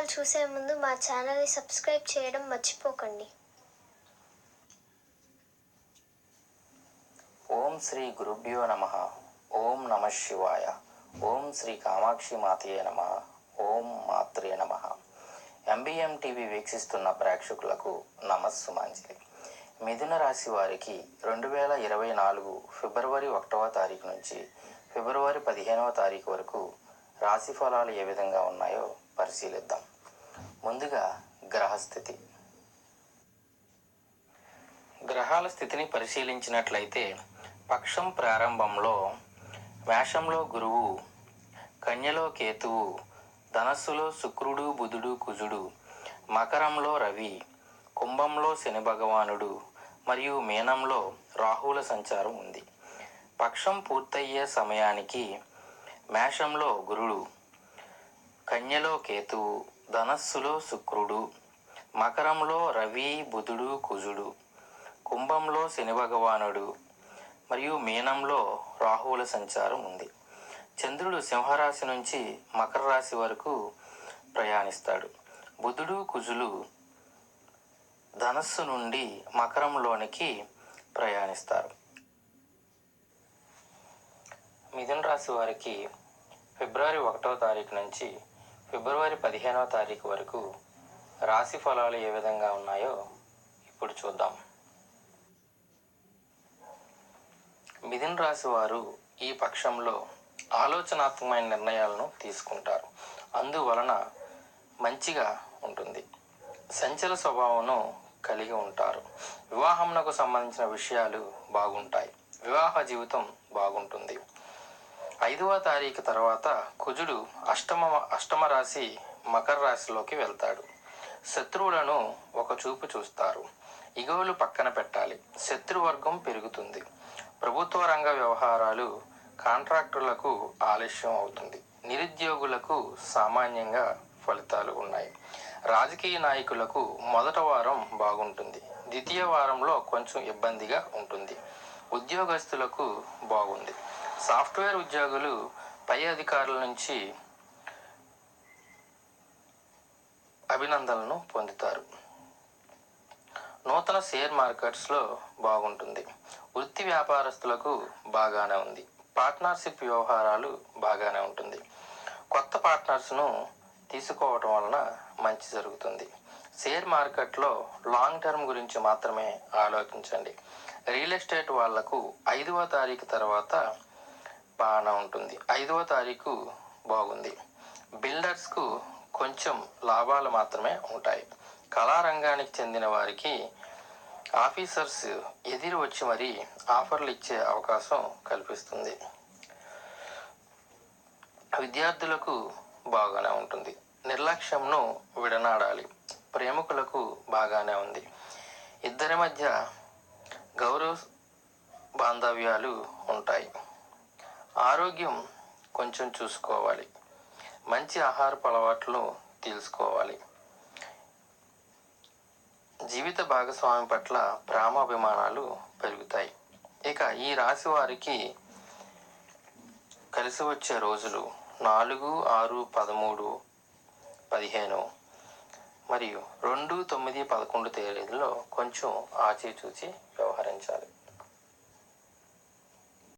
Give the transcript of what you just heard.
వివరాలు చూసే ముందు మా ఛానల్ని సబ్స్క్రైబ్ చేయడం మర్చిపోకండి. ఓం శ్రీ గురుభ్యో నమః. ఓం నమః శివాయ. ఓం శ్రీ కామాక్షి మాతయే నమః. ఓం మాత్రే నమః. ఎంబీఎం టీవీ వీక్షిస్తున్న ప్రేక్షకులకు నమస్సుమాంజలి. మిథున రాశి వారికి 2024 ఫిబ్రవరి 1వ తారీఖు నుంచి ఫిబ్రవరి 15వ తారీఖు వరకు రాశి ఫలాలు ఏ విధంగా ఉన్నాయో పరిశీలిద్దాం. ముందుగా గ్రహస్థితి. గ్రహాల స్థితిని పరిశీలించినట్లయితే పక్షం ప్రారంభంలో మేషంలో గురువు, కన్యలో కేతువు, ధనస్సులో శుక్రుడు, బుధుడు, కుజుడు, మకరంలో రవి, కుంభంలో శని భగవానుడు మరియు మీనంలో రాహువుల సంచారం ఉంది. పక్షం పూర్తయ్యే సమయానికి మేషంలో గురుడు, కన్యలో కేతువు, ధనస్సులో శుక్రుడు, మకరంలో రవి, బుధుడు, కుజుడు, కుంభంలో శని భగవానుడు మరియు మీనంలో రాహువుల సంచారం ఉంది. చంద్రుడు సింహరాశి నుంచి మకర రాశి వరకు ప్రయాణిస్తాడు. బుధుడు, కుజులు ధనస్సు నుండి మకరంలోనికి ప్రయాణిస్తారు. మిథున రాశి వారికి ఫిబ్రవరి 1వ తారీఖు నుంచి ఫిబ్రవరి 15వ తారీఖు వరకు రాశి ఫలాలు ఏ విధంగా ఉన్నాయో ఇప్పుడు చూద్దాం. మిథున రాశి వారు ఈ పక్షంలో ఆలోచనాత్మకమైన నిర్ణయాలను తీసుకుంటారు. అందువలన మంచిగా ఉంటుంది. సంచల స్వభావంను కలిగి ఉంటారు. వివాహమునకు సంబంధించిన విషయాలు బాగుంటాయి. వివాహ జీవితం బాగుంటుంది. 5వ తారీఖు తర్వాత కుజుడు అష్టమ రాశి మకర రాశిలోకి వెళ్తాడు. శత్రువులను ఒక చూపు చూస్తారు. ఇగోలు పక్కన పెట్టాలి. శత్రువర్గం పెరుగుతుంది. ప్రభుత్వ రంగ వ్యవహారాలు, కాంట్రాక్టులకు ఆలస్యం అవుతుంది. నిరుద్యోగులకు సామాన్యంగా ఫలితాలు ఉన్నాయి. రాజకీయ నాయకులకు మొదట వారం బాగుంటుంది. ద్వితీయ వారంలో కొంచెం ఇబ్బందిగా ఉంటుంది. ఉద్యోగస్తులకు బాగుంది. సాఫ్ట్వేర్ ఉద్యోగులు పై అధికారుల నుంచి అభినందనలను పొందుతారు. నూతన షేర్ మార్కెట్స్లో బాగుంటుంది. వృత్తి వ్యాపారస్తులకు బాగానే ఉంది. పార్ట్నర్షిప్ వ్యవహారాలు బాగానే ఉంటుంది. కొత్త పార్ట్నర్స్ను తీసుకోవటం వలన మంచి జరుగుతుంది. షేర్ మార్కెట్లో లాంగ్ టర్మ్ గురించి మాత్రమే ఆలోచించండి. రియల్ ఎస్టేట్ వాళ్లకు 5వ తారీఖు తర్వాత బాగానే ఉంటుంది. 5వ తారీఖు బాగుంది. బిల్డర్స్కు కొంచెం లాభాలు మాత్రమే ఉంటాయి. కళారంగానికి చెందిన వారికి ఆఫీసర్స్ ఎదురు వచ్చి మరీ ఆఫర్లు ఇచ్చే అవకాశం కల్పిస్తుంది. విద్యార్థులకు బాగానే ఉంటుంది. నిర్లక్ష్యంను విడనాడాలి. ప్రేమికులకు బాగానే ఉంది. ఇద్దరి మధ్య గౌరవ బాంధవ్యాలు ఉంటాయి. ఆరోగ్యం కొంచెం చూసుకోవాలి. మంచి ఆహారపు అలవాట్లు తీసుకోవాలి. జీవిత భాగస్వామి పట్ల ప్రేమాభిమానాలు పెరుగుతాయి. ఇక ఈ రాశి వారికి కలిసి వచ్చే రోజులు 4, 6, 13, 15 మరియు 2, 9, 11 తేదీల్లో కొంచెం ఆచితూచి వ్యవహరించాలి.